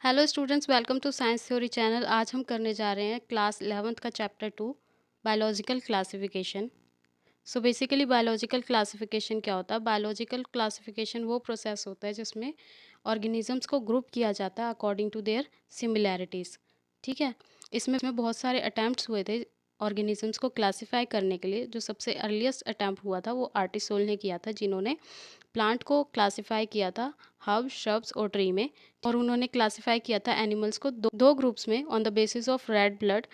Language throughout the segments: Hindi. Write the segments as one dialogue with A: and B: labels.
A: Hello students, welcome to science theory channel. आज हम करने जा रहे हैं क्लास 11th का chapter 2 biological classification. So basically biological classification क्या होता है? बायोलॉजिकल क्लासिफिकेशन वो प्रोसेस होता है जिसमें ऑर्गेनिजम्स को ग्रुप किया जाता है अकॉर्डिंग टू देयर सिमिलैरिटीज़। ठीक है, इसमें बहुत सारे अटैम्प्ट्स हुए थे ऑर्गेनिजम्स को क्लासीफाई करने के लिए। जो सबसे अर्लीस्ट अटैम्प्ट हुआ था वो आर्टिसोल ने किया था, जिन्होंने प्लांट को क्लासिफाई किया था हर्ब, श्रब्स और ट्री में। और उन्होंने क्लासिफाई किया था एनिमल्स को दो ग्रुप्स में on the basis of red blood,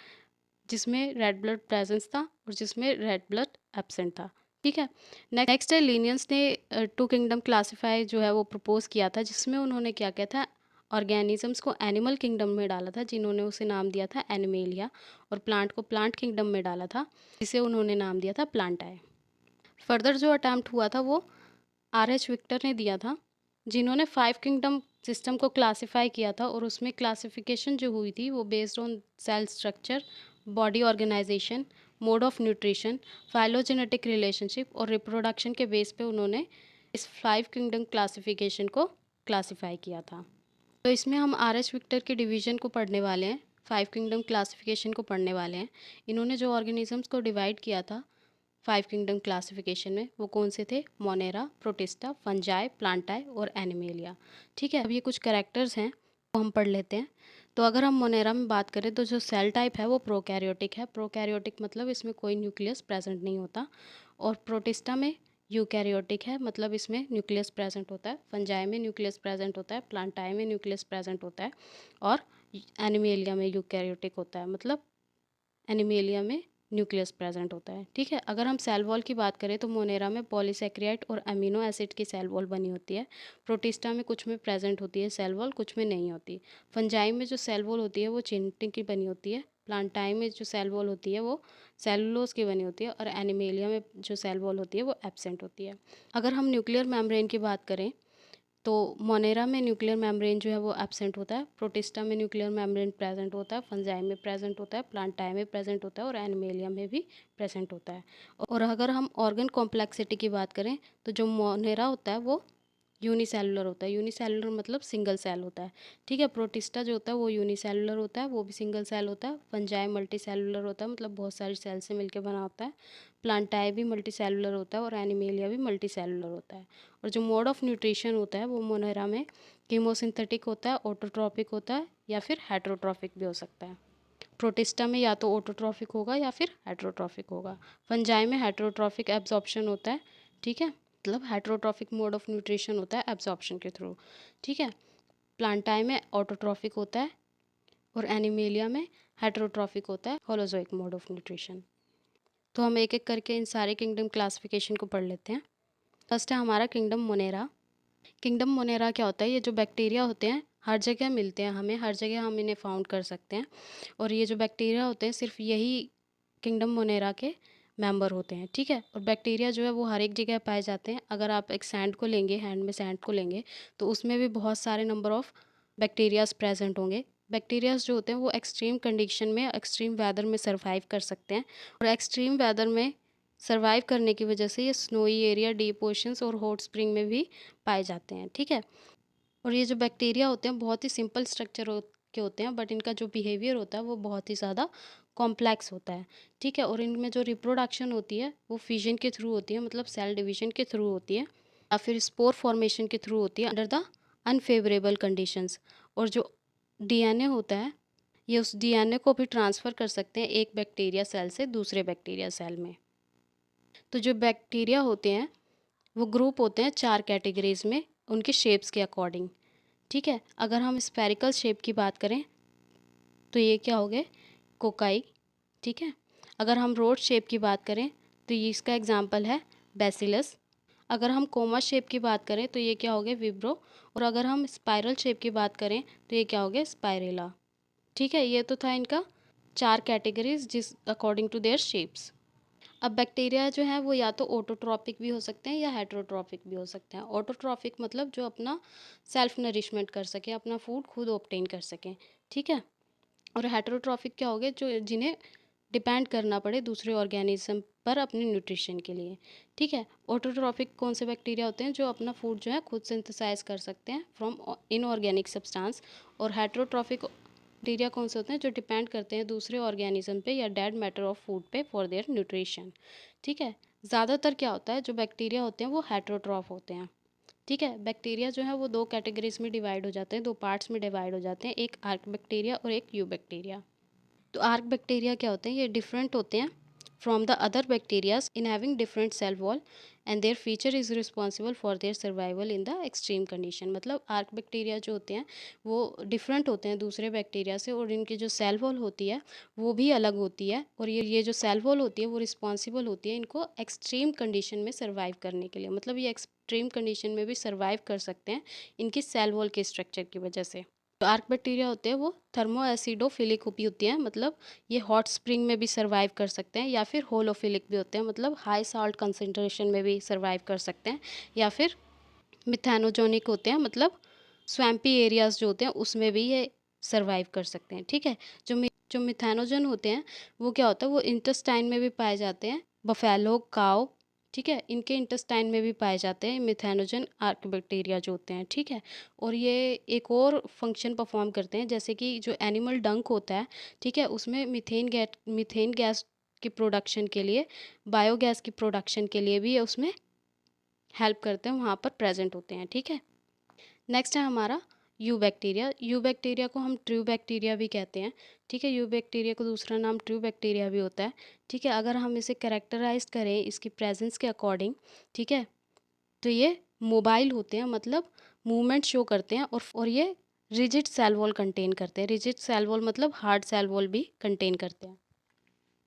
A: जिसमें रेड ब्लड प्रेजेंस था और जिसमें रेड ब्लड एब्सेंट था। ठीक है, नेक्स्ट है लीनियंस ने टू किंगडम क्लासिफाई जो है वो प्रपोज किया था, जिसमें उन्होंने क्या किया था, ऑर्गेनिजम्स को एनिमल किंगडम में डाला था, जिन्होंने उसे नाम दिया था एनिमेलिया, और प्लांट को प्लांट किंगडम में डाला था, जिसे उन्होंने नाम दिया था प्लांटाए। फर्दर जो अटैम्प्ट हुआ था वो RH विक्टर ने दिया था, जिन्होंने 5 किंगडम सिस्टम को क्लासिफाई किया था, और उसमें क्लासिफिकेशन जो हुई थी वो based on cell structure, body organisation, mode of nutrition, phylogenetic relationship और रिप्रोडक्शन के बेस पे उन्होंने इस 5 किंगडम क्लासिफिकेशन को क्लासिफाई किया था। तो इसमें हम RH विक्टर के डिवीजन को पढ़ने वाले हैं, 5 किंगडम क्लासिफिकेशन को पढ़ने वाले हैं। इन्होंने जो ऑर्गेनिजम्स को डिवाइड किया था 5 किंगडम क्लासिफिकेशन में, वो कौन से थे? मोनेरा, प्रोटिस्टा, फंजाई, प्लांटाई और एनिमेलिया। ठीक है, अब ये कुछ कैरेक्टर्स हैं वो हम पढ़ लेते हैं। तो अगर हम मोनेरा में बात करें तो जो सेल टाइप है वो प्रोकैरियोटिक है। प्रोकैरियोटिक मतलब इसमें कोई न्यूक्लियस प्रेजेंट नहीं होता। और प्रोटिस्टा में यूकैरियोटिक है, मतलब इसमें न्यूक्लियस प्रेजेंट होता है। फंजाई में न्यूक्लियस प्रेजेंट होता है, प्लांटाई में न्यूक्लियस प्रेजेंट होता है, और एनिमेलिया में यूकैरियोटिक होता है, मतलब एनिमेलिया में न्यूक्लियस प्रेजेंट होता है। ठीक है, अगर हम सेल वॉल की बात करें तो मोनेरा में पॉलीसेक्रियाइड और अमीनो एसिड की सेल वॉल बनी होती है। प्रोटिस्टा में कुछ में प्रेजेंट होती है सेल वॉल, कुछ में नहीं होती। फंजाई में जो सेल वॉल होती है वो चिंटिन की बनी होती है। प्लांटाई में जो सेल वॉल होती है वो सेलुलोज की बनी होती है, और एनिमेलिया में जो सेल वॉल होती है वो एब्सेंट होती है। अगर हम न्यूक्लियर मेम्ब्रेन की बात करें तो मोनेरा में न्यूक्लियर मेम्ब्रेन जो है वो एब्सेंट होता है, प्रोटिस्टा में न्यूक्लियर मेम्ब्रेन प्रेजेंट होता है, फंजाई में प्रेजेंट होता है, प्लांटाई में प्रेजेंट होता है, और एनिमेलिया में भी प्रेजेंट होता है। और अगर हम ऑर्गन कॉम्प्लेक्सिटी की बात करें तो जो मोनेरा होता है वो यूनिसेलुलर होता है। यूनिसेलुलर मतलब सिंगल सेल होता है। ठीक है, प्रोटिस्टा जो होता है वो यूनिसेलुलर होता है, वो भी सिंगल सेल होता है। फंजाई मल्टी सेलुलर होता है, मतलब बहुत सारी सेल से मिलकर बना होता है। प्लांटाई भी मल्टी सेलुलर होता है, और एनिमेलिया भी मल्टी सेलुलर होता है। और जो मोड ऑफ न्यूट्रिशन होता है वो मोनेरा में कीमोसिंथेटिक होता है, ऑटोट्रॉपिक होता है, या फिर हेटरोट्रॉपिक भी हो सकता है। प्रोटिस्टा में या तो ऑटोट्रॉफिक होगा या फिर हेटरोट्रॉफिक होगा। फंजाई में हेटरोट्रॉफिक एब्जॉर्प्शन होता है। ठीक है, मतलब हेटरोट्रॉफिक मोड ऑफ न्यूट्रिशन होता है एब्जॉर्प्शन के थ्रू। ठीक है, प्लांटाई में ऑटोट्रॉफिक होता है, और एनिमेलिया में हेटरोट्रॉफिक होता है, होलोजोइक मोड ऑफ न्यूट्रिशन। तो हम एक एक करके इन सारे किंगडम क्लासिफिकेशन को पढ़ लेते हैं। फर्स्ट है हमारा किंगडम मोनेरा। किंगडम मोनेरा क्या होता है? ये जो बैक्टीरिया होते हैं हर जगह मिलते हैं हमें, हर जगह हम इन्हें फाउंड कर सकते हैं। और ये जो बैक्टीरिया होते हैं सिर्फ यही किंगडम मोनेरा के मेंबर होते हैं। ठीक है, और बैक्टीरिया जो है वो हर एक जगह पाए जाते हैं। अगर आप एक सैंड को लेंगे, हैंड में सैंड को लेंगे, तो उसमें भी बहुत सारे नंबर ऑफ बैक्टीरियाज प्रेजेंट होंगे। बैक्टीरियाज जो होते हैं वो एक्सट्रीम कंडीशन में, एक्सट्रीम वेदर में सर्वाइव कर सकते हैं, और एक्सट्रीम वेदर में सर्वाइव करने की वजह से ये स्नोई एरिया, डीप ओशंस और हॉट स्प्रिंग में भी पाए जाते हैं। ठीक है, और ये जो बैक्टीरिया होते हैं बहुत ही सिंपल स्ट्रक्चर के होते हैं, बट इनका जो बिहेवियर होता है वो बहुत ही ज़्यादा कॉम्प्लेक्स होता है। ठीक है, और इनमें जो रिप्रोडक्शन होती है वो फिजन के थ्रू होती है, मतलब सेल डिवीजन के थ्रू होती है, या फिर स्पोर फॉर्मेशन के थ्रू होती है अंडर द अनफेवरेबल कंडीशंस। और जो डीएनए होता है ये उस डीएनए को भी ट्रांसफ़र कर सकते हैं एक बैक्टीरिया सेल से दूसरे बैक्टीरिया सेल में। तो जो बैक्टीरिया होते हैं वो ग्रुप होते हैं 4 कैटेगरीज में, उनके शेप्स के अकॉर्डिंग। ठीक है, अगर हम स्फेरिकल शेप की बात करें तो ये क्या हो गए? कोकाई। ठीक है, अगर हम रोड शेप की बात करें तो ये इसका एग्जांपल है बैसिलस। अगर हम कोमा शेप की बात करें तो ये क्या हो गया? विब्रो। और अगर हम स्पाइरल शेप की बात करें तो ये क्या हो गया? स्पाइरेला। ठीक है, ये तो था इनका 4 कैटेगरीज जिस अकॉर्डिंग टू देयर शेप्स। अब बैक्टीरिया जो है वो या तो ऑटोट्रॉपिक भी हो सकते हैं या हेटरोट्रॉपिक भी हो सकते हैं। ऑटोट्रॉपिक मतलब जो अपना सेल्फ नरिशमेंट कर सके, अपना फूड खुद ऑब्टेन कर सकें। ठीक है, और हेटरोट्रॉफिक क्या हो गए? जो जिन्हें डिपेंड करना पड़े दूसरे ऑर्गेनिज्म पर अपने न्यूट्रिशन के लिए। ठीक है। ऑटोट्रॉफिक कौन से बैक्टीरिया होते हैं जो अपना फूड जो है खुद सिंथेसाइज कर सकते हैं फ्रॉम इनऑर्गेनिक सब्सटेंस। और हेट्रोट्रॉफिक बैक्टीरिया कौन से होते हैं जो डिपेंड करते हैं दूसरे ऑर्गेनिज्म पे या डेड मैटर ऑफ फूड पे फॉर देयर न्यूट्रिशन। ठीक है। ज़्यादातर क्या होता है, जो बैक्टीरिया होते हैं वो हेट्रोट्रॉफ होते हैं। ठीक है। बैक्टीरिया जो है वो दो कैटेगरीज में डिवाइड हो जाते हैं, दो पार्ट्स में डिवाइड हो जाते हैं, एक आर्क बैक्टीरिया और एक यू बैक्टीरिया। तो आर्क बैक्टीरिया क्या होते हैं, ये डिफरेंट होते हैं from the other bacterias in having different cell wall and their feature is responsible for their survival in the extreme condition. मतलब आर्क बैक्टीरिया जो होते हैं वो डिफरेंट होते हैं दूसरे बैक्टीरिया से, और इनकी जो सेल वॉल होती है वो भी अलग होती है। और ये जो सेल वॉल होती है वो रिस्पॉन्सिबल होती है इनको एक्सट्रीम कंडीशन में सर्वाइव करने के लिए। मतलब ये एक्सट्रीम कंडीशन में भी सर्वाइव कर सकते हैं इनकी सेल वॉल के स्ट्रक्चर की वजह से। जो आर्क बैक्टीरिया होते हैं वो थर्मो एसिडोफिलिक होती हैं, मतलब ये हॉट स्प्रिंग में भी सर्वाइव कर सकते हैं, या फिर होलोफिलिक भी होते हैं, मतलब हाई साल्ट कंसंट्रेशन में भी सर्वाइव कर सकते हैं, या फिर मिथैनोजोनिक होते हैं, मतलब स्वैम्पी एरियाज जो होते हैं उसमें भी ये सर्वाइव कर सकते हैं। ठीक है। जो मिथैनोजन होते हैं वो क्या होता है, वो इंटेस्टाइन में भी पाए जाते हैं, बफेलो, काओ। ठीक है। इनके इंटेस्टाइन में भी पाए जाते हैं मिथैनोजन आर्क बैक्टीरिया जो होते हैं। ठीक है। और ये एक और फंक्शन परफॉर्म करते हैं, जैसे कि जो एनिमल डंक होता है, ठीक है, उसमें मीथेन गैस की प्रोडक्शन के लिए, बायोगैस की प्रोडक्शन के लिए भी ये उसमें हेल्प करते हैं, वहाँ पर प्रेजेंट होते हैं। ठीक है। नेक्स्ट है हमारा यू बैक्टीरिया। यू बैक्टीरिया को हम ट्रू बैक्टीरिया भी कहते हैं। ठीक है। यू बैक्टीरिया को दूसरा नाम ट्रू बैक्टीरिया भी होता है। ठीक है। अगर हम इसे कैरेक्टराइज करें इसकी प्रेजेंस के अकॉर्डिंग, ठीक है, तो ये मोबाइल होते हैं, मतलब मूवमेंट शो करते हैं, और ये रिजिड सेल वॉल कंटेन करते हैं। रिजिड सेल वॉल मतलब हार्ड सेल वॉल भी कंटेन करते हैं।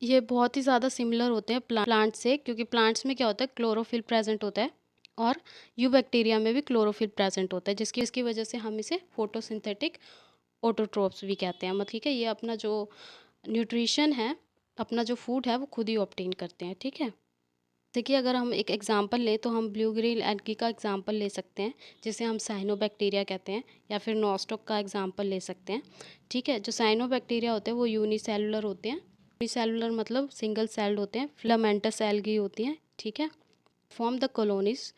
A: ये बहुत ही ज़्यादा सिमिलर होते हैं प्लांट से, क्योंकि प्लांट्स में क्या होता है, क्लोरोफिल प्रेजेंट होता है, और यू बैक्टीरिया में भी क्लोरोफिल प्रेजेंट होता है, जिसकी वजह से हम इसे फोटोसिंथेटिक ऑटोट्रोप्स भी कहते हैं। मतलब ठीक है, ये अपना जो न्यूट्रिशन है, अपना जो फूड है वो खुद ही ऑब्टेन करते हैं। ठीक है। देखिए, अगर हम एक एग्जांपल लें तो हम ब्लू ग्रीन एल्गी का एग्जांपल ले सकते हैं, जिसे हम साइनोबैक्टीरिया कहते हैं, या फिर नॉस्टॉक का एग्जांपल ले सकते हैं। ठीक है। जो साइनोबैक्टीरिया होते हैं वो यूनिसेलुलर होते हैं। यूनिसेलुलर मतलब सिंगल सेल्ड होते हैं। फिलामेंटस एल्गी होती हैं। ठीक है। Form the colonies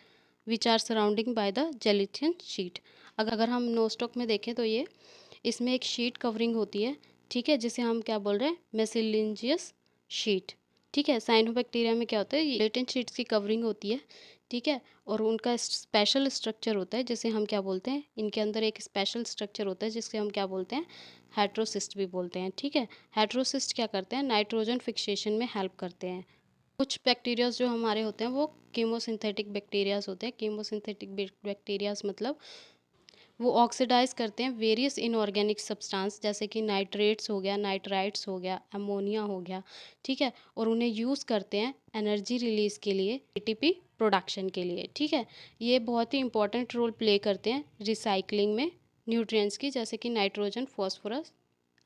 A: which are surrounding by the gelatinous sheet. अगर हम नोस्टॉक में देखें तो ये इसमें एक शीट कवरिंग होती है। ठीक है। जिसे हम क्या बोल रहे हैं, मेसिलिंजियस शीट। ठीक है। साइनोबैक्टीरिया में क्या होता है, लेटेंट शीट्स की कवरिंग होती है। ठीक है। और उनका स्पेशल स्ट्रक्चर होता है, जिसे हम क्या बोलते हैं, इनके अंदर एक स्पेशल स्ट्रक्चर होता है जिससे हम क्या बोलते हैं, हेट्रोसिस्ट भी बोलते हैं। ठीक है। हेट्रोसिस्ट क्या करते हैं, नाइट्रोजन फिक्सेशन में हेल्प करते हैं। कुछ बैक्टीरियाज जो हमारे होते हैं वो कीमोसिंथेटिक बैक्टीरियाज होते हैं। कीमोसिंथेटिक बैक्टीरियाज मतलब वो ऑक्सीडाइज करते हैं वेरियस इनऑर्गेनिक सब्सटेंस, जैसे कि नाइट्रेट्स हो गया, नाइट्राइट्स हो गया, अमोनिया हो गया। ठीक है। और उन्हें यूज़ करते हैं एनर्जी रिलीज के लिए, एटीपी प्रोडक्शन के लिए। ठीक है। ये बहुत ही इंपॉर्टेंट रोल प्ले करते हैं रिसाइकलिंग में न्यूट्रिएंट्स की, जैसे कि nitrogen, phosphorus,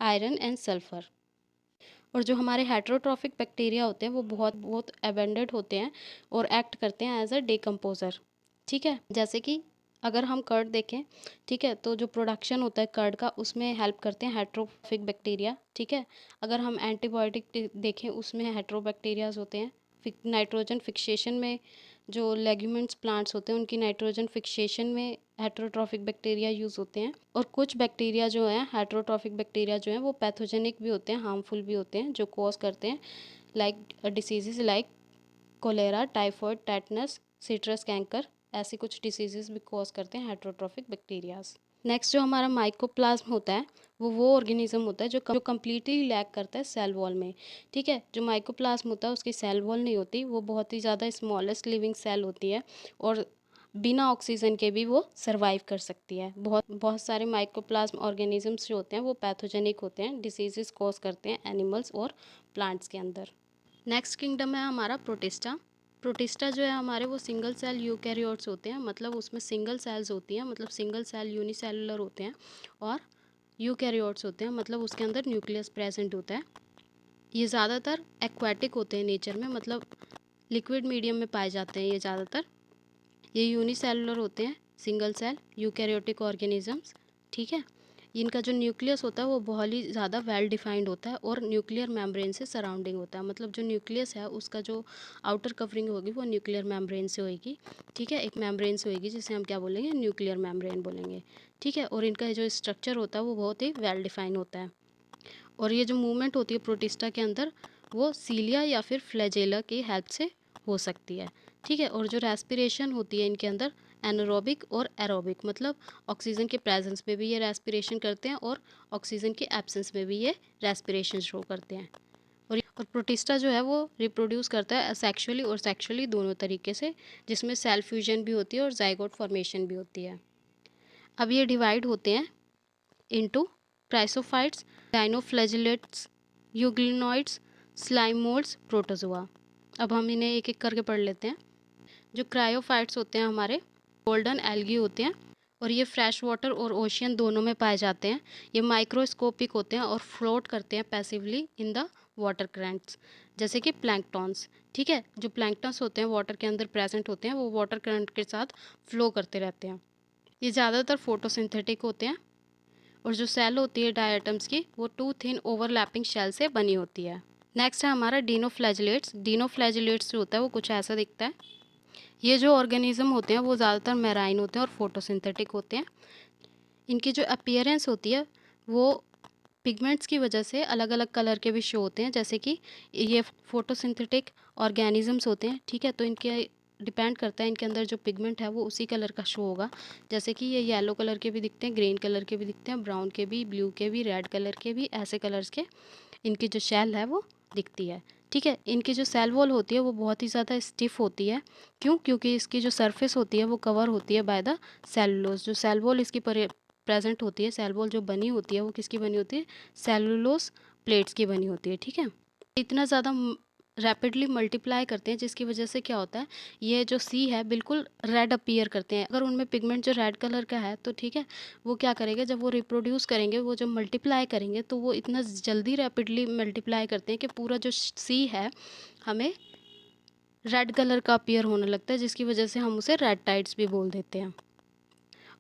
A: iron and sulphur. और जो हमारे हेट्रोट्रॉफिक बैक्टीरिया होते हैं वो बहुत बहुत एबेंडेंट होते हैं और एक्ट करते हैं एज अ डिकम्पोजर। ठीक है। जैसे कि अगर हम कर्ड देखें, ठीक है, तो जो प्रोडक्शन होता है कर्ड का उसमें हेल्प करते हैं हेट्रोट्रॉफिक बैक्टीरिया। ठीक है। अगर हम एंटीबायोटिक देखें उसमें हेट्रोबैक्टीरियाज होते हैं। नाइट्रोजन फिक्सेशन में जो लेग्यूमेंट्स प्लांट्स होते हैं उनकी नाइट्रोजन फिक्सेशन में हेट्रोट्रॉफिक बैक्टीरिया यूज़ होते हैं। और कुछ बैक्टीरिया जो हैं, हेट्रोट्रॉफिक बैक्टीरिया जो हैं, वो पैथोजेनिक भी होते हैं, हार्मफुल भी होते हैं, जो कॉज करते हैं like diseases like cholera, typhoid, tetanus, citrus canker, ऐसी कुछ डिसीजेज भी कॉज करते हैं हेट्रोट्रॉफिक बैक्टीरियाज। नेक्स्ट जो हमारा माइकोप्लाज्म होता है वो ऑर्गेनिज्म होता है जो कम्प्लीटली लैक करता है सेल वॉल में। ठीक है। जो माइकोप्लाज्म होता है उसकी सेल वॉल नहीं होती, वो बहुत ही ज़्यादा स्मॉलेस्ट लिविंग सेल होती है, और बिना ऑक्सीजन के भी वो सर्वाइव कर सकती है। बहुत बहुत सारे माइकोप्लाज्म ऑर्गेनिजम्स जो होते हैं वो पैथोजेनिक होते हैं, डिसीजेस कॉज करते हैं एनिमल्स और प्लांट्स के अंदर। नेक्स्ट किंगडम है हमारा प्रोटिस्टा। प्रोटिस्टा जो है हमारे वो सिंगल सेल यूकैरियोट्स होते हैं, मतलब उसमें सिंगल सेल्स होती हैं, मतलब सिंगल सेल यूनिसेलुलर होते हैं, और यूकैरियोट्स होते हैं, मतलब उसके अंदर न्यूक्लियस प्रेजेंट होता है। ये ज़्यादातर एक्वाटिक होते हैं नेचर में, मतलब लिक्विड मीडियम में पाए जाते हैं ये ज़्यादातर। ये यूनिसेलुलर होते हैं, सिंगल सेल यूकैरियोटिक ऑर्गेनिजम्स। ठीक है। इनका जो न्यूक्लियस होता है वो बहुत ही ज़्यादा वेल डिफाइंड होता है और न्यूक्लियर मेम्ब्रेन से सराउंडिंग होता है। मतलब जो न्यूक्लियस है उसका जो आउटर कवरिंग होगी वो न्यूक्लियर मेम्ब्रेन से होगी। ठीक है, एक मेम्ब्रेन से होगी जिसे हम क्या बोलेंगे, न्यूक्लियर मेम्ब्रेन बोलेंगे। ठीक है, और इनका जो स्ट्रक्चर होता है वो बहुत ही वेल डिफाइंड होता है। और ये जो मूवमेंट होती है प्रोटिस्टा के अंदर वो सीलिया या फिर फ्लैजेला की हेल्प से हो सकती है। ठीक है, और जो रेस्पिरेशन होती है इनके अंदर एनारोबिक और एरोबिक, मतलब ऑक्सीजन के प्रेजेंस में भी ये रेस्पिरेशन करते हैं और ऑक्सीजन के एब्सेंस में भी ये रेस्पिरेशन शो करते हैं। और प्रोटिस्टा जो है वो रिप्रोड्यूस करता है असेक्सुअली और सेक्सुअली दोनों तरीके से, जिसमें सेल फ्यूजन भी होती है और जाइगोट फॉर्मेशन भी होती है। अब ये डिवाइड होते हैं into chrysophytes, dinoflagellates, euglenoids, slime moulds, protozoa. अब हम इन्हें एक एक करके पढ़ लेते हैं। जो क्रायोफाइट्स होते हैं हमारे गोल्डन एल्गी होते हैं और ये फ्रेश वाटर और ओशियन दोनों में पाए जाते हैं। ये माइक्रोस्कोपिक होते हैं और फ्लोट करते हैं passively in the water currents, जैसे कि प्लैंकटॉन्स। ठीक है, जो प्लैंकटॉन्स होते हैं वाटर के अंदर प्रेजेंट होते हैं वो वाटर करंट के साथ फ्लो करते रहते हैं। ये ज़्यादातर फोटोसिंथेटिक होते हैं और जो सेल होती है डायटम्स की वो टू थिन ओवरलैपिंग शेल से बनी होती है। नेक्स्ट है हमारा डीनोफ्लैजिलेट्स। डीनोफ्लैजिलेट्स जो होता है वो कुछ ऐसा दिखता है। ये जो ऑर्गेनिज्म होते हैं वो ज़्यादातर मैराइन होते हैं और फोटोसिंथेटिक होते हैं। इनकी जो अपीयरेंस होती है वो पिगमेंट्स की वजह से अलग अलग कलर के भी शो होते हैं, जैसे कि ये फोटोसिंथेटिक ऑर्गेनिजम्स होते हैं। ठीक है, तो इनके डिपेंड करता है इनके अंदर जो पिगमेंट है वो उसी कलर का शो होगा। जैसे कि ये येलो कलर के भी दिखते हैं, ग्रीन कलर के भी दिखते हैं, ब्राउन के भी, ब्लू के भी, रेड कलर के भी, ऐसे कलर्स के इनकी जो शेल है वो दिखती है। ठीक है, इनकी जो सेल वॉल होती है वो बहुत ही ज़्यादा स्टिफ होती है। क्यों? क्योंकि इसकी जो सरफेस होती है वो कवर होती है बाय द सेलुलोज। जो सेल वॉल इसकी प्रेजेंट होती है, सेल वॉल जो बनी होती है वो किसकी बनी होती है, सेलुलोज प्लेट्स की बनी होती है। ठीक है, इतना ज़्यादा रैपिडली मल्टीप्लाई करते हैं जिसकी वजह से क्या होता है, ये जो सी है बिल्कुल रेड अपीयर करते हैं। अगर उनमें पिगमेंट जो रेड कलर का है तो ठीक है, वो क्या करेंगे, जब वो रिप्रोड्यूस करेंगे, वो जब मल्टीप्लाई करेंगे तो वो इतना जल्दी रैपिडली मल्टीप्लाई करते हैं कि पूरा जो सी है हमें रेड कलर का अपीयर होने लगता है, जिसकी वजह से हम उसे रेड टाइड्स भी बोल देते हैं।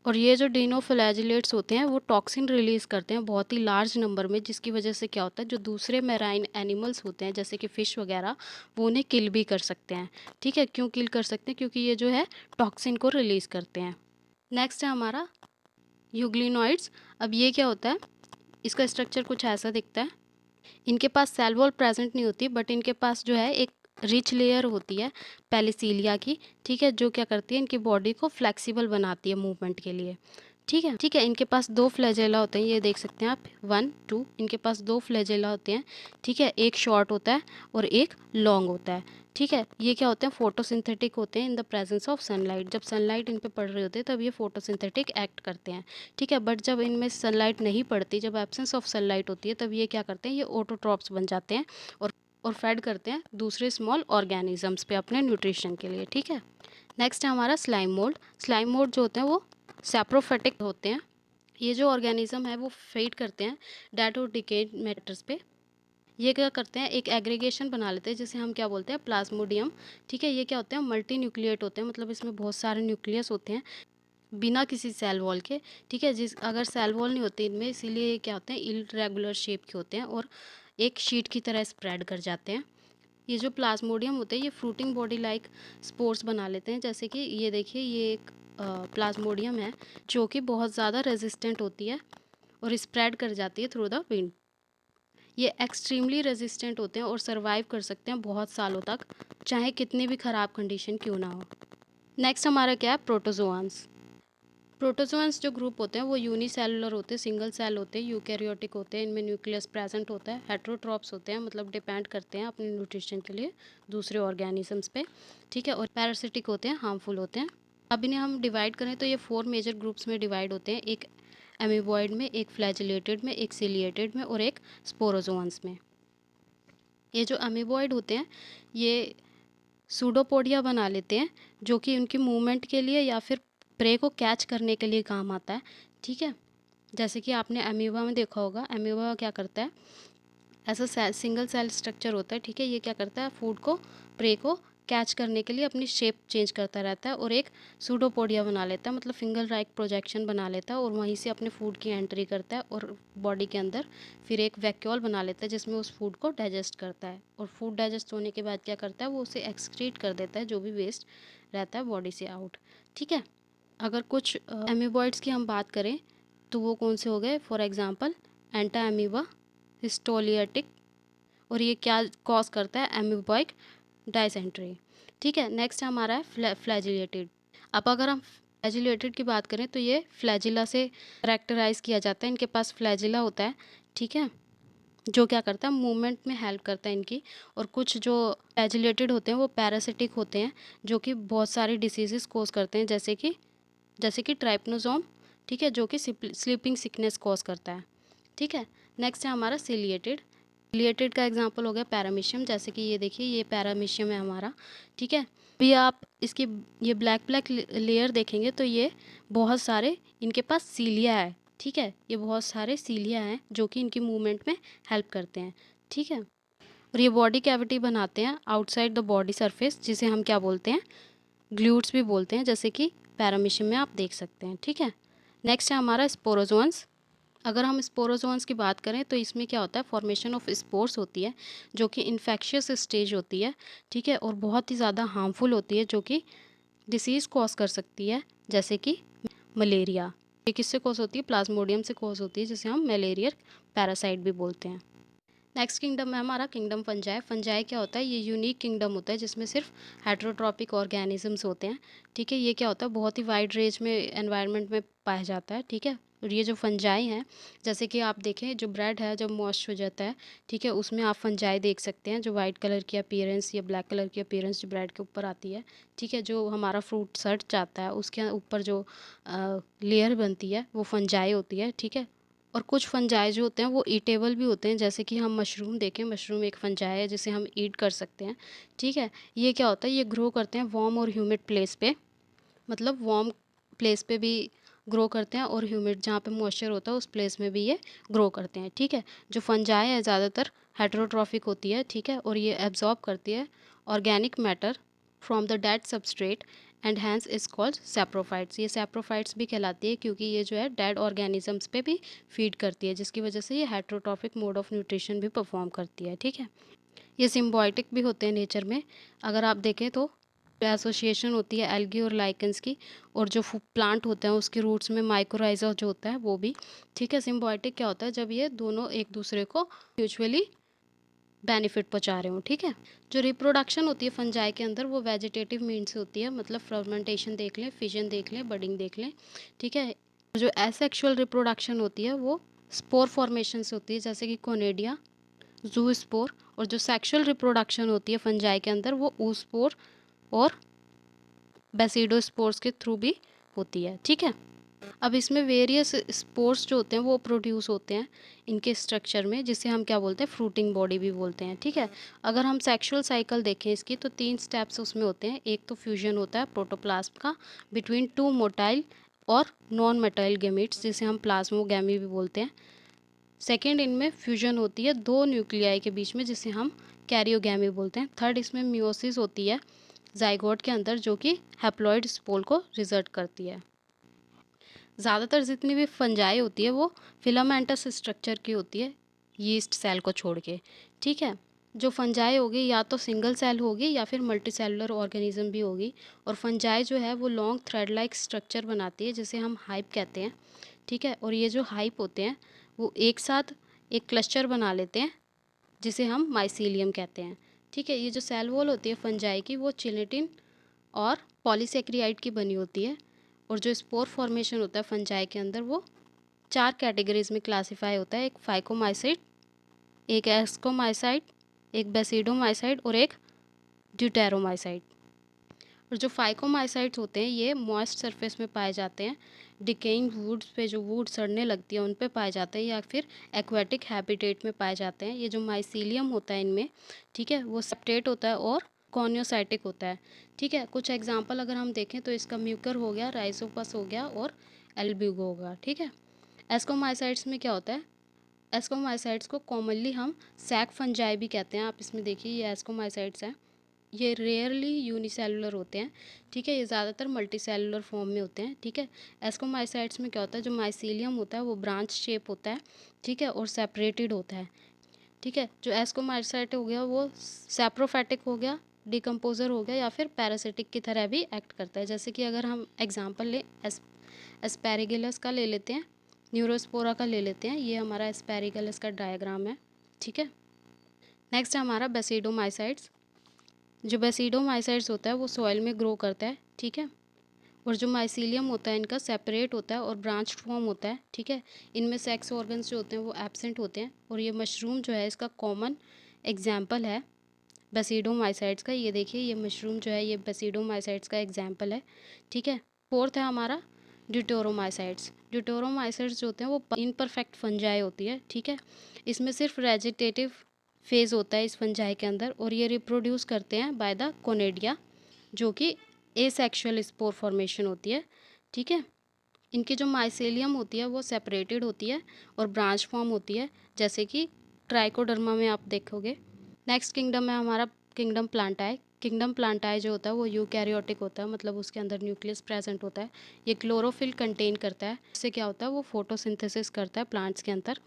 A: और ये जो डिनोफ्लैजिलेट्स होते हैं वो टॉक्सिन रिलीज़ करते हैं बहुत ही लार्ज नंबर में, जिसकी वजह से क्या होता है, जो दूसरे मैराइन एनिमल्स होते हैं जैसे कि फ़िश वगैरह, वो उन्हें किल भी कर सकते हैं। ठीक है, क्यों किल कर सकते हैं? क्योंकि ये जो है टॉक्सिन को रिलीज़ करते हैं। नेक्स्ट है हमारा यूग्लिनॉइड्स। अब ये क्या होता है, इसका स्ट्रक्चर कुछ ऐसा दिखता है। इनके पास सेल वॉल प्रेजेंट नहीं होती, बट इनके पास जो है एक रिच लेयर होती है पेलिसीलिया की। ठीक है, जो क्या करती है, इनकी बॉडी को फ्लेक्सिबल बनाती है मूवमेंट के लिए। ठीक है, इनके पास दो फ्लैजेला होते हैं, ये देख सकते हैं आप, 1 2, इनके पास दो फ्लैजेला होते हैं। ठीक है, एक शॉर्ट होता है और एक लॉन्ग होता है। ठीक है, ये क्या होते हैं, फोटोसिंथेटिक होते हैं in the presence of sunlight. जब सनलाइट इन पे पड़ रही होती है तब ये फोटोसिंथेटिक एक्ट करते हैं। ठीक है, बट जब इनमें सनलाइट नहीं पड़ती, जब एब्सेंस ऑफ सनलाइट होती है, तब ये क्या करते हैं, ये ऑटोट्रॉप्स बन जाते हैं और फेड करते हैं दूसरे स्मॉल ऑर्गेनिजम्स पे अपने न्यूट्रिशन के लिए। ठीक है, नेक्स्ट है हमारा स्लाइम मोल्ड। स्लाइम मोल्ड जो होते हैं वो सैप्रोफिटिक होते हैं। ये जो ऑर्गेनिज्म है वो फीड करते हैं डेड और डिकेड मैटर्स पे। ये क्या करते हैं, एक एग्रीगेशन बना लेते हैं जिसे हम क्या बोलते हैं, प्लाज्मोडियम। ठीक है, ये क्या होते हैं, मल्टी न्यूक्लिएट होते हैं, मतलब इसमें बहुत सारे न्यूक्लियस होते हैं बिना किसी सेल वॉल के। ठीक है, जिस अगर सेल वॉल नहीं होती इनमें, इसीलिए ये क्या होते हैं, इरेगुलर शेप के होते हैं और एक शीट की तरह स्प्रेड कर जाते हैं। ये जो प्लाज्मोडियम होते हैं ये फ्रूटिंग बॉडी लाइक स्पोर्स बना लेते हैं, जैसे कि ये देखिए, ये एक प्लाज्मोडियम है जो कि बहुत ज़्यादा रेजिस्टेंट होती है और स्प्रेड कर जाती है थ्रू द विंड। ये एक्सट्रीमली रेजिस्टेंट होते हैं और सरवाइव कर सकते हैं बहुत सालों तक, चाहे कितनी भी ख़राब कंडीशन क्यों ना हो। नेक्स्ट हमारा क्या है, प्रोटोजोआंस। प्रोटोजोआंस जो ग्रुप होते हैं वो यूनिसेलुलर होते हैं, सिंगल सेल होते हैं, यूकैरियोटिक होते हैं, इनमें न्यूक्लियस प्रेजेंट होता है, हेट्रोट्रॉप्स होते हैं, मतलब डिपेंड करते हैं अपने न्यूट्रिशन के लिए दूसरे ऑर्गेनिजम्स पे। ठीक है, और पैरासिटिक होते हैं, हार्मफुल होते हैं। अब इन्हें हम डिवाइड करें तो ये 4 मेजर ग्रुप्स में डिवाइड होते हैं, एक एमीबॉइड में, एक फ्लैजिलेटेड में, एक सिलिएटेड में और एक स्पोरोजोआंस में। ये जो अमीबॉइड होते हैं ये सूडोपोडिया बना लेते हैं, जो कि उनकी मूवमेंट के लिए या फिर प्रे को कैच करने के लिए काम आता है। ठीक है, जैसे कि आपने अमीबा में देखा होगा, अमीबा क्या करता है, ऐसा सिंगल सेल स्ट्रक्चर होता है। ठीक है, ये क्या करता है, फूड को, प्रे को कैच करने के लिए अपनी शेप चेंज करता रहता है और एक सूडोपोडिया बना लेता है, मतलब फिंगर लाइक प्रोजेक्शन बना लेता है और वहीं से अपने फूड की एंट्री करता है और बॉडी के अंदर फिर एक वैक्यूल बना लेता है जिसमें उस फूड को डाइजेस्ट करता है। और फूड डाइजेस्ट होने के बाद क्या करता है, वो उसे एक्सक्रीट कर देता है, जो भी वेस्ट रहता है बॉडी से आउट। ठीक है। अगर कुछ एमीबॉइड्स की हम बात करें तो वो कौन से हो गए, फॉर एग्जांपल एंटा एमीबा, हिस्टोलिएटिक, और ये क्या कॉज करता है, एमीबॉइक डायसेंट्री। ठीक है। नेक्स्ट हमारा है फ्लैजिलेटेड। अब अगर हम फ्लैजिलेटेड की बात करें तो ये फ्लैजिला से करेक्टराइज किया जाता है, इनके पास फ्लैजिला होता है। ठीक है। जो क्या करता है, मूवमेंट में हेल्प करता है इनकी। और कुछ जो फ्लैजिलेटेड होते हैं वो पैरासिटिक होते हैं, जो कि बहुत सारी डिसीजेस कोज करते हैं, जैसे कि ट्राइपनोसोम। ठीक है। जो कि स्लीपिंग सिकनेस कॉज करता है। ठीक है। नेक्स्ट है हमारा सिलिएटेड। सिलिएटेड का एग्जांपल हो गया पैरामीशियम, जैसे कि ये देखिए, ये पैरामीशियम है हमारा। ठीक है। भी आप इसकी ये ब्लैक ब्लैक लेयर देखेंगे तो ये बहुत सारे इनके पास सीलिया है। ठीक है। ये बहुत सारे सीलिया हैं जो कि इनकी मूवमेंट में हेल्प करते हैं। ठीक है। और ये बॉडी कैविटी बनाते हैं आउटसाइड द बॉडी सरफेस, जिसे हम क्या बोलते हैं, ग्लूट्स भी बोलते हैं, जैसे कि पैरामीशियम में आप देख सकते हैं। ठीक है। नेक्स्ट है हमारा स्पोरोजोन्स। अगर हम स्पोरोजोन्स की बात करें तो इसमें क्या होता है, फॉर्मेशन ऑफ स्पोर्स होती है, जो कि इन्फेक्शियस स्टेज होती है। ठीक है। और बहुत ही ज़्यादा हार्मफुल होती है, जो कि डिसीज़ कॉज कर सकती है, जैसे कि मलेरिया। ये किससे कॉज होती है, प्लाज्मोडियम से कॉज होती है, जिसे हम मलेरियर पैरासाइट भी बोलते हैं। नेक्स्ट किंगडम है हमारा किंगडम फंजाई। फंजाई क्या होता है, ये यूनिक किंगडम होता है जिसमें सिर्फ हेट्रोट्रॉपिक ऑर्गेनिजम्स होते हैं। ठीक है। ये क्या होता है, बहुत ही वाइड रेंज में एनवायरनमेंट में पाया जाता है। ठीक है। और ये जो फंजाई हैं, जैसे कि आप देखें, जो ब्रेड है जब मॉइस्ट हो जाता है, ठीक है, उसमें आप फंजाई देख सकते हैं, जो वाइट कलर की अपीयरेंस या ब्लैक कलर की अपीयरेंस जो ब्रेड के ऊपर आती है। ठीक है। जो हमारा फ्रूट सड़ जाता है उसके ऊपर जो लेयर बनती है वो फंजाई होती है। ठीक है। और कुछ फंजाई जो होते हैं वो ईटेबल भी होते हैं, जैसे कि हम मशरूम देखें, मशरूम एक फंजाई है जिसे हम ईट कर सकते हैं। ठीक है। ये क्या होता है, ये ग्रो करते हैं वार्म और ह्यूमिड प्लेस पे, मतलब वार्म प्लेस पे भी ग्रो करते हैं और ह्यूमिड जहाँ पे मॉइस्चर होता है उस प्लेस में भी ये ग्रो करते हैं। ठीक है। जो फंजाई है ज़्यादातर हेट्रोट्रॉफिक होती है। ठीक है। और ये एब्जॉर्ब करती है organic matter from the dead substrate and hence is called saprophytes. ये सैप्रोफाइट्स भी कहलाती है क्योंकि ये जो है डेड ऑर्गेनिजम्स पे भी फीड करती है, जिसकी वजह से ये हेट्रोट्रॉफिक मोड ऑफ न्यूट्रिशन भी परफॉर्म करती है। ठीक है। ये सिम्बायोटिक भी होते हैं नेचर में। अगर आप देखें तो एसोसिएशन होती है एल्गी और लाइकेंस की, और जो प्लांट होते हैं उसके रूट्स में माइक्रोराइजा जो होता है वो भी। ठीक है। सिम्बायोटिक क्या होता है, जब ये दोनों एक दूसरे को म्यूचुअली बेनिफिट पहुंचा रहे हो। ठीक है। जो रिप्रोडक्शन होती है फंजाई के अंदर वो वेजिटेटिव मीन से होती है, मतलब फर्मेंटेशन देख लें, फिजन देख लें, बडिंग देख लें। ठीक है। जो एसेक्सुअल रिप्रोडक्शन होती है वो स्पोर फॉर्मेशन से होती है, जैसे कि कोनेडिया, जू स्पोर। और जो सेक्सुअल रिप्रोडक्शन होती है फंजाई के अंदर वो ऊ स्पोर और बेसिडोस्पोर्स के थ्रू भी होती है। ठीक है। अब इसमें वेरियस स्पोर्स जो होते हैं वो प्रोड्यूस होते हैं इनके स्ट्रक्चर में, जिसे हम क्या बोलते हैं, फ्रूटिंग बॉडी भी बोलते हैं। ठीक है। अगर हम सेक्सुअल साइकिल देखें इसकी तो 3 स्टेप्स उसमें होते हैं। एक तो फ्यूजन होता है प्रोटोप्लाज्म का बिटवीन 2 मोटाइल और नॉन मोटाइल गैमीट्स, जिसे हम प्लाज्मोगैमी भी बोलते हैं। सेकेंड, इनमें फ्यूजन होती है 2 न्यूक्लियाई के बीच में, जिसे हम कैरियोगैमी बोलते हैं। थर्ड, इसमें मियोसिस होती है जाइगोट के अंदर, जो कि हैप्लॉइड स्पोल को रिजल्ट करती है। ज़्यादातर जितनी भी फंजाई होती है वो फिलामेंटस स्ट्रक्चर की होती है, यीस्ट सेल को छोड़ के। ठीक है। जो फंजाई होगी या तो सिंगल सेल होगी या फिर मल्टी सेलुलर ऑर्गेनिज्म भी होगी। और फंजाई जो है वो लॉन्ग थ्रेड लाइक स्ट्रक्चर बनाती है, जिसे हम हाइप कहते हैं। ठीक है। और ये जो हाइप होते हैं वो एक साथ एक क्लस्टर बना लेते हैं, जिसे हम माइसीलियम कहते हैं। ठीक है। ये जो सेल वॉल होती है फंजाई की वो चिलेटिन और पॉलीसेक्रियाइड की बनी होती है। और जो स्पोर फॉर्मेशन होता है फंजाई के अंदर वो 4 कैटेगरीज में क्लासिफाई होता है, एक फाइकोमाइसाइट, एक एस्कोमाइसाइट, एक बेसिडोमाइसाइट और एक ड्यूटेरोमाइसाइट। और जो फाइकोमाइसाइट्स होते हैं ये मॉइस्ट सरफेस में पाए जाते हैं, डिकेइंग वुड्स पे, जो वुड सड़ने लगती है उन पे पाए जाते हैं, या फिर एक्वेटिक हैबिटेट में पाए जाते हैं। ये जो माइसीलियम होता है इनमें, ठीक है, वो सेप्टेट होता है और कॉन्योसाइटिक होता है। ठीक है। कुछ एग्जांपल अगर हम देखें तो इसका म्यूकर हो गया, राइजोपस हो गया और एल्ब्यूगो होगा। ठीक है। एस्कोमाइसाइट्स में क्या होता है, एस्कोमाइसाइट्स को कॉमनली हम सैक फंजाई भी कहते हैं। आप इसमें देखिए ये एस्कोमाइसाइट्स हैं, ये रेयरली यूनिसेलुलर होते हैं, ठीक है। ये ज़्यादातर मल्टीसेलुलर फॉर्म में होते हैं, ठीक है। एस्कोमाइसाइट्स में क्या होता है, जो माइसीलियम होता है वो ब्रांच शेप होता है, ठीक है, और सेपरेटेड होता है, ठीक है। जो एस्कोमाइसाइट हो गया वो सैप्रोफैटिक हो गया, डिकम्पोजर हो गया, या फिर पैरासिटिक की तरह भी एक्ट करता है। जैसे कि अगर हम एग्जांपल लें एस्पेरिगिलस का ले लेते हैं, न्यूरोस्पोरा का ले लेते हैं, ये हमारा एस्पेरिगिलस का डायग्राम है, ठीक है। नेक्स्ट है हमारा बेसिडोमाइसाइट्स। जो बेसिडोमाइसाइट्स होता है वो सॉइल में ग्रो करता है, ठीक है। और जो माइसीलियम होता है इनका सेपरेट होता है और ब्रांच फॉर्म होता है, ठीक है। इनमें सेक्स ऑर्गन्स जो होते हैं वो एब्सेंट होते हैं। और ये मशरूम जो है इसका कॉमन एग्जाम्पल है बेसिडोमाइसाइट्स का। ये देखिए, ये मशरूम जो है ये बेसिडोमाइसाइट्स का एग्जाम्पल है, ठीक है। फोर्थ है हमारा ड्यूटेरोमाइसाइट्स। ड्यूटेरोमाइसाइट्स जो होते हैं वो इनपरफेक्ट फंजाई होती है, ठीक है। इसमें सिर्फ वेजिटेटिव फेज़ होता है इस फंजाई के अंदर, और ये रिप्रोड्यूस करते हैं बाय द कोनेडिया, जो कि एसेक्सुअल स्पोर फॉर्मेशन होती है, ठीक है। इनकी जो माइसेलियम होती है वो सेपरेटेड होती है और ब्रांच फॉर्म होती है, जैसे कि ट्राइकोडर्मा में आप देखोगे। नेक्स्ट किंगडम है हमारा किंगडम प्लांटाई। किंगडम प्लांटाई जो होता है वो यूकैरियोटिक होता है, मतलब उसके अंदर न्यूक्लियस प्रेजेंट होता है। ये क्लोरोफिल कंटेन करता है। इससे क्या होता है, वो फोटोसिंथेसिस करता है प्लांट्स के अंदर,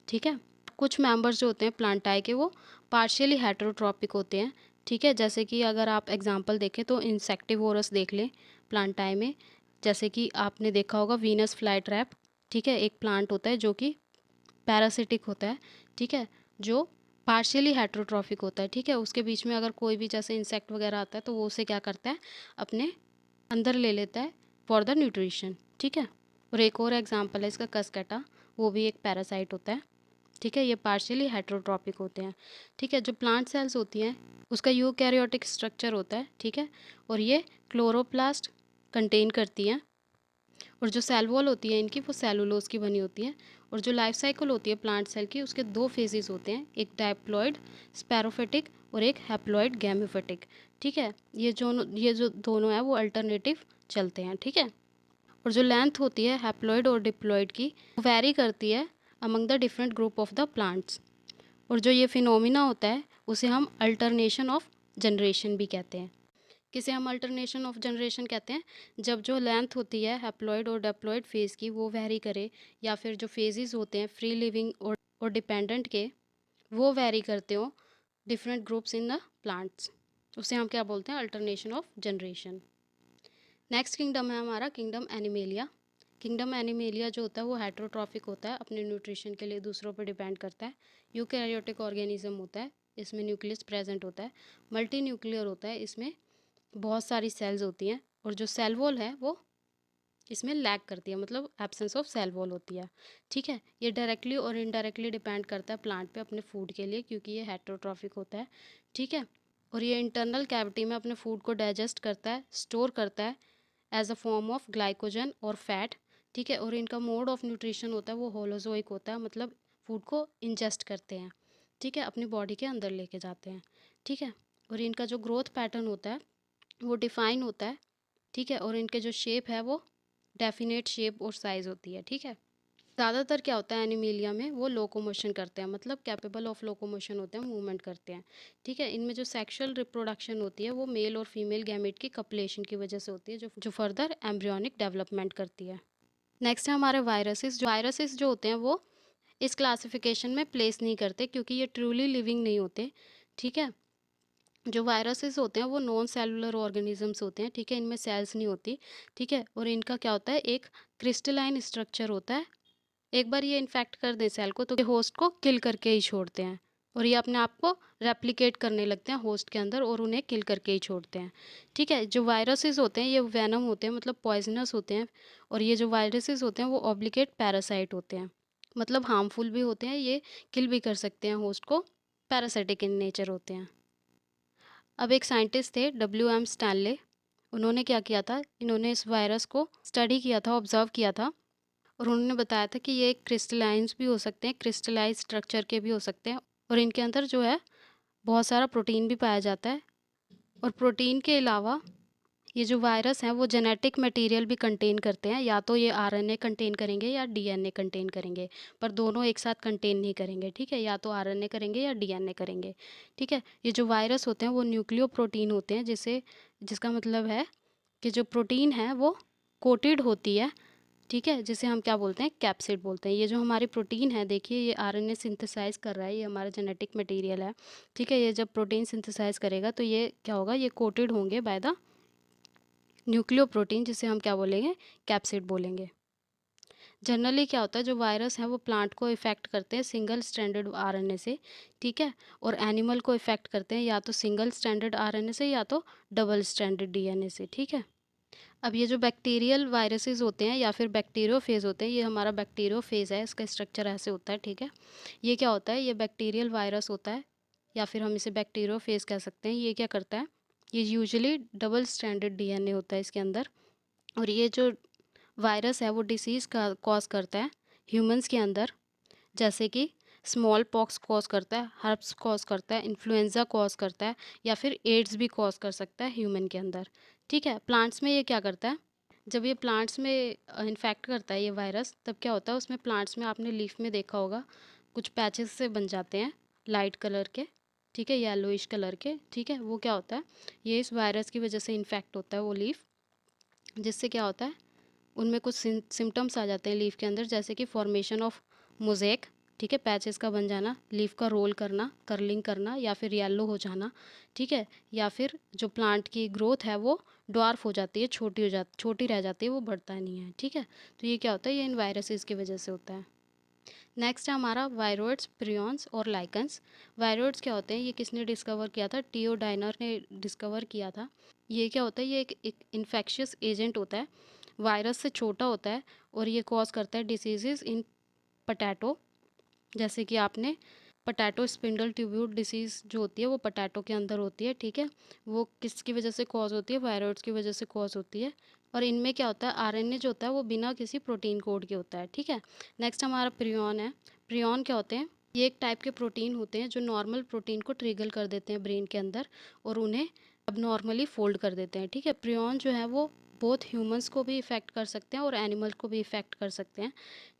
A: ठीक है। कुछ मेंबर्स जो होते हैं प्लांटाई के वो पार्शियली हेटेरोट्रॉपिक होते हैं, ठीक है। जैसे कि अगर आप एग्जांपल देखें तो इंसेक्टिवोरस देख लें प्लांटाई में। जैसे कि आपने देखा होगा वीनस फ्लाई ट्रैप, ठीक है, एक प्लांट होता है जो कि पैरासिटिक होता है, ठीक है, जो पार्शियली हेटेरोट्रॉफिक होता है, ठीक है। उसके बीच में अगर कोई भी जैसे इंसेक्ट वगैरह आता है तो वो उसे क्या करता है, अपने अंदर ले लेता है फॉर द न्यूट्रिशन, ठीक है। और एक और एग्जांपल है इसका कस्केटा, वो भी एक पैरासाइट होता है, ठीक है। ये पार्शियली हेटेरोट्रॉपिक होते हैं, ठीक है। जो प्लांट सेल्स होती हैं उसका यूकैरियोटिक स्ट्रक्चर होता है, ठीक है। और ये क्लोरोप्लास्ट कंटेन करती हैं। और जो सेल वॉल होती है इनकी वो सेलुलोज की बनी होती है। और जो लाइफ साइकिल होती है प्लांट सेल की उसके दो फेजेस होते हैं, एक डायप्लॉइड स्पैरोफिटिक और एक हैप्लॉइड गैमिफिटिक, ठीक है। ये जो दोनों है वो अल्टरनेटिव चलते हैं, ठीक है। और जो लेंथ होती है हैप्लॉइड और डिप्लॉइड की वेरी करती है among the different group of the plants. और जो ये फिनोमिना होता है उसे हम अल्टरनेशन ऑफ जनरेशन भी कहते हैं। किसे हम अल्टरनेशन ऑफ जनरेशन कहते हैं, जब जो लेंथ होती है हैप्लॉइड और डिप्लॉइड फेज़ की वो वेरी करे, या फिर जो फेजेस होते हैं फ्री लिविंग और डिपेंडेंट के वो वेरी करते हो different groups in the plants, उसे हम क्या बोलते हैं, alternation of generation. Next kingdom है हमारा किंगडम एनिमेलिया। किंगडम एनिमेलिया जो होता है वो हेटेरोट्रॉफिक होता है, अपने न्यूट्रिशन के लिए दूसरों पर डिपेंड करता है। यूकैरियोटिक ऑर्गेनिज्म होता है, इसमें न्यूक्लियस प्रेजेंट होता है। मल्टी न्यूक्लियर होता है, इसमें बहुत सारी सेल्स होती हैं। और जो सेल वॉल है वो इसमें लैग करती है, मतलब एब्सेंस ऑफ सेल वॉल होती है, ठीक है। ये डायरेक्टली और इनडायरेक्टली डिपेंड करता है प्लांट पे अपने फूड के लिए, क्योंकि ये हेटेरोट्रॉफिक होता है, ठीक है। और ये इंटरनल कैविटी में अपने फूड को डाइजेस्ट करता है, स्टोर करता है as a form of glycogen और फैट, ठीक है। और इनका मोड ऑफ न्यूट्रिशन होता है वो होलोजोइक होता है, मतलब फूड को इंजेस्ट करते हैं, ठीक है, अपनी बॉडी के अंदर लेके जाते हैं, ठीक है। और इनका जो ग्रोथ पैटर्न होता है वो डिफाइन होता है, ठीक है। और इनके जो शेप है वो डेफिनेट शेप और साइज़ होती है, ठीक है। ज़्यादातर क्या होता है एनिमीलिया में, वो लोकोमोशन करते हैं, मतलब कैपेबल ऑफ लोकोमोशन होते हैं, मूवमेंट करते हैं, ठीक है। इनमें जो सेक्सुअल रिप्रोडक्शन होती है वो मेल और फीमेल गैमेट की कपलेशन की वजह से होती है, जो फर्दर एम्ब्रियोनिक डेवलपमेंट करती है। नेक्स्ट है हमारे वायरसेस जो होते हैं वो इस क्लासिफिकेशन में प्लेस नहीं करते, क्योंकि ये ट्रूली लिविंग नहीं होते, ठीक है। जो वायरसेस होते हैं वो नॉन सेलुलर ऑर्गेनिजम्स होते हैं, ठीक है, इनमें सेल्स नहीं होती, ठीक है। और इनका क्या होता है, एक क्रिस्टलाइन स्ट्रक्चर होता है। एक बार ये इन्फेक्ट कर दें सेल को तो ये होस्ट को किल करके ही छोड़ते हैं, और ये अपने आप को रेप्लिकेट करने लगते हैं होस्ट के अंदर और उन्हें किल करके ही छोड़ते हैं, ठीक है। जो वायरसेस होते हैं ये वेनम होते हैं, मतलब पॉइजनस होते हैं। और ये जो वायरसेस होते हैं वो ऑब्लिगेट पैरासाइट होते हैं, मतलब हार्मफुल भी होते हैं, ये किल भी कर सकते हैं होस्ट को, पैरासाइटिक इन नेचर होते हैं। अब एक साइंटिस्ट थे WM स्टैनले, उन्होंने क्या किया था, इन्होंने इस वायरस को स्टडी किया था, ऑब्जर्व किया था। और उन्होंने बताया था कि ये क्रिस्टलाइंस भी हो सकते हैं, क्रिस्टलाइज स्ट्रक्चर के भी हो सकते हैं। और इनके अंदर जो है बहुत सारा प्रोटीन भी पाया जाता है। और प्रोटीन के अलावा ये जो वायरस हैं वो जेनेटिक मटेरियल भी कंटेन करते हैं, या तो ये आरएनए कंटेन करेंगे या डीएनए कंटेन करेंगे, पर दोनों एक साथ कंटेन नहीं करेंगे, ठीक है। या तो आरएनए करेंगे या डीएनए करेंगे, ठीक है। ये जो वायरस होते हैं वो न्यूक्लियो प्रोटीन होते हैं, जिसका मतलब है कि जो प्रोटीन है वो कोटेड होती है, ठीक है, जिसे हम क्या बोलते हैं, कैप्सिड बोलते हैं। ये जो हमारी प्रोटीन है, देखिए ये आरएनए सिंथेसाइज कर रहा है, ये हमारा जेनेटिक मटेरियल है, ठीक है। ये जब प्रोटीन सिंथेसाइज करेगा तो ये क्या होगा, ये कोटेड होंगे बाय द न्यूक्लियो प्रोटीन, जिसे हम क्या बोलेंगे, कैप्सिड बोलेंगे। जनरली क्या होता है, जो वायरस हैं वो प्लांट को इफेक्ट करते हैं सिंगल स्ट्रैंडेड आरएनए से, ठीक है, और एनिमल को इफेक्ट करते हैं या तो सिंगल स्ट्रैंडेड आरएनए से या तो डबल स्ट्रैंडेड डीएनए से, ठीक है। अब ये जो बैक्टीरियल वायरसेस होते हैं या फिर बैक्टीरियोफेज होते हैं, ये हमारा बैक्टीरियोफेज है, इसका स्ट्रक्चर ऐसे होता है, ठीक है। ये क्या होता है, ये बैक्टीरियल वायरस होता है या फिर हम इसे बैक्टीरियोफेज कह सकते हैं। ये क्या करता है, ये यूजुअली डबल स्ट्रैंडेड डीएनए होता है इसके अंदर, और ये जो वायरस है वो डिसीज़ का कॉज करता है ह्यूमंस के अंदर, जैसे कि स्मॉल पॉक्स कॉज करता है, हर्प्स कॉज करता है, इन्फ्लुएंजा कॉज करता है, या फिर एड्स भी कॉज कर सकता है ह्यूमन के अंदर, ठीक है। प्लांट्स में ये क्या करता है, जब ये प्लांट्स में इन्फेक्ट करता है ये वायरस, तब क्या होता है, उसमें प्लांट्स में आपने लीफ में देखा होगा कुछ पैचेस से बन जाते हैं लाइट कलर के, ठीक है, येलोइश कलर के, ठीक है। वो क्या होता है, ये इस वायरस की वजह से इन्फेक्ट होता है वो लीफ, जिससे क्या होता है, उनमें कुछ सिम्टम्स आ जाते हैं लीफ के अंदर, जैसे कि फॉर्मेशन ऑफ मोज़ेक, ठीक है, पैचेस का बन जाना, लीफ का रोल करना, कर्लिंग करना, या फिर येलो हो जाना, ठीक है, या फिर जो प्लांट की ग्रोथ है वो ड्वार्फ हो जाती है, छोटी रह जाती है, वो बढ़ता नहीं है, ठीक है। तो ये क्या होता है, ये इन वायरसेस की वजह से होता है। नेक्स्ट है हमारा वायरोइड्स, प्रियॉन्स और लाइकन्स। वायरोइड्स क्या होते हैं, ये किसने डिस्कवर किया था, टियोडाइनर ने डिस्कवर किया था। ये क्या होता है, ये एक इन्फेक्शियस एजेंट होता है, वायरस से छोटा होता है, और ये कॉज करता है डिसीजेज इन पटैटो, जैसे कि आपने पटैटो स्पिंडल ट्यूब्यूल डिसीज़ जो होती है वो पटैटो के अंदर होती है, ठीक है। वो किसकी वजह से कॉज होती है, वायरॉइड्स की वजह से कॉज होती है। और इनमें क्या होता है, आरएनए जो होता है वो बिना किसी प्रोटीन कोड के होता है, ठीक है। नेक्स्ट हमारा प्रियॉन है। प्रियॉन क्या होते हैं, ये एक टाइप के प्रोटीन होते हैं जो नॉर्मल प्रोटीन को ट्रिगर कर देते हैं ब्रेन के अंदर, और उन्हें अब नॉर्मली फोल्ड कर देते हैं, ठीक है। प्रियॉन जो है वो बोथ ह्यूमंस को भी इफ़ेक्ट कर सकते हैं और एनिमल को भी इफ़ेक्ट कर सकते हैं,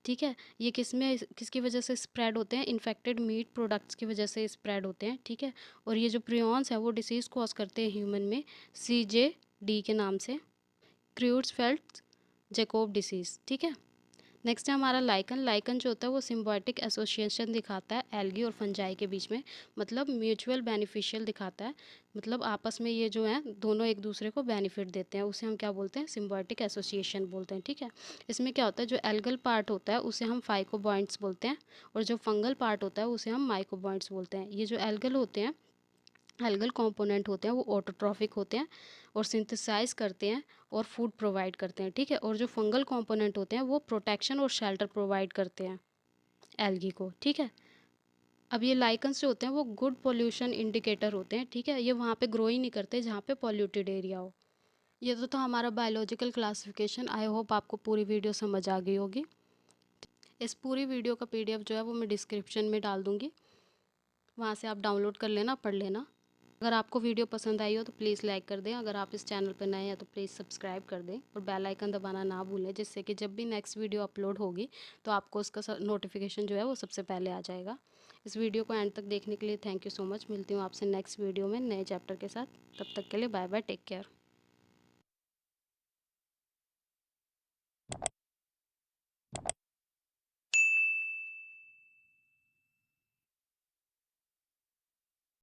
A: ठीक है। ये किसकी वजह से स्प्रेड होते हैं, इन्फेक्टेड मीट प्रोडक्ट्स की वजह से स्प्रेड होते हैं, ठीक है। और ये जो प्रियॉन्स है वो डिसीज़ कॉज करते हैं ह्यूमन में CJD के नाम से, क्रूट्सफेल्ड जैकोब डिसीज़, ठीक है। नेक्स्ट है हमारा लाइकन। लाइकन जो होता है वो सिम्बायोटिक एसोसिएशन दिखाता है एल्गी और फंजाई के बीच में, मतलब म्यूचुअल बेनिफिशियल दिखाता है, मतलब आपस में ये जो है दोनों एक दूसरे को बेनिफिट देते हैं, उसे हम क्या बोलते हैं, सिम्बायोटिक एसोसिएशन बोलते हैं, ठीक है। इसमें क्या होता है, जो एल्गल पार्ट होता है उसे हम फाइकोबॉइंट्स बोलते हैं, और जो फंगल पार्ट होता है उसे हम माइकोबॉइंट्स बोलते हैं। ये जो एल्गल होते हैं, एल्गल कंपोनेंट होते हैं वो ऑटोट्रॉफिक होते हैं और सिंथेसाइज करते हैं और फूड प्रोवाइड करते हैं, ठीक है। और जो फंगल कंपोनेंट होते हैं वो प्रोटेक्शन और शेल्टर प्रोवाइड करते हैं एल्गी को, ठीक है। अब ये लाइकन्स जो होते हैं वो गुड पोल्यूशन इंडिकेटर होते हैं, ठीक है। ये वहाँ पे ग्रो ही नहीं करते जहाँ पे पॉल्यूटेड एरिया हो। ये तो था हमारा बायोलॉजिकल क्लासिफिकेशन। आई होप आपको पूरी वीडियो समझ आ गई होगी। इस पूरी वीडियो का PDF जो है वो मैं डिस्क्रिप्शन में डाल दूँगी, वहाँ से आप डाउनलोड कर लेना, पढ़ लेना। अगर आपको वीडियो पसंद आई हो तो प्लीज़ लाइक कर दें, अगर आप इस चैनल पर नए हैं तो प्लीज़ सब्सक्राइब कर दें, और बेल आइकन दबाना ना भूलें, जिससे कि जब भी नेक्स्ट वीडियो अपलोड होगी तो आपको उसका नोटिफिकेशन जो है वो सबसे पहले आ जाएगा। इस वीडियो को एंड तक देखने के लिए थैंक यू सो मच। मिलती हूँ आपसे नेक्स्ट वीडियो में नए चैप्टर के साथ। तब तक के लिए बाय बाय, टेक केयर।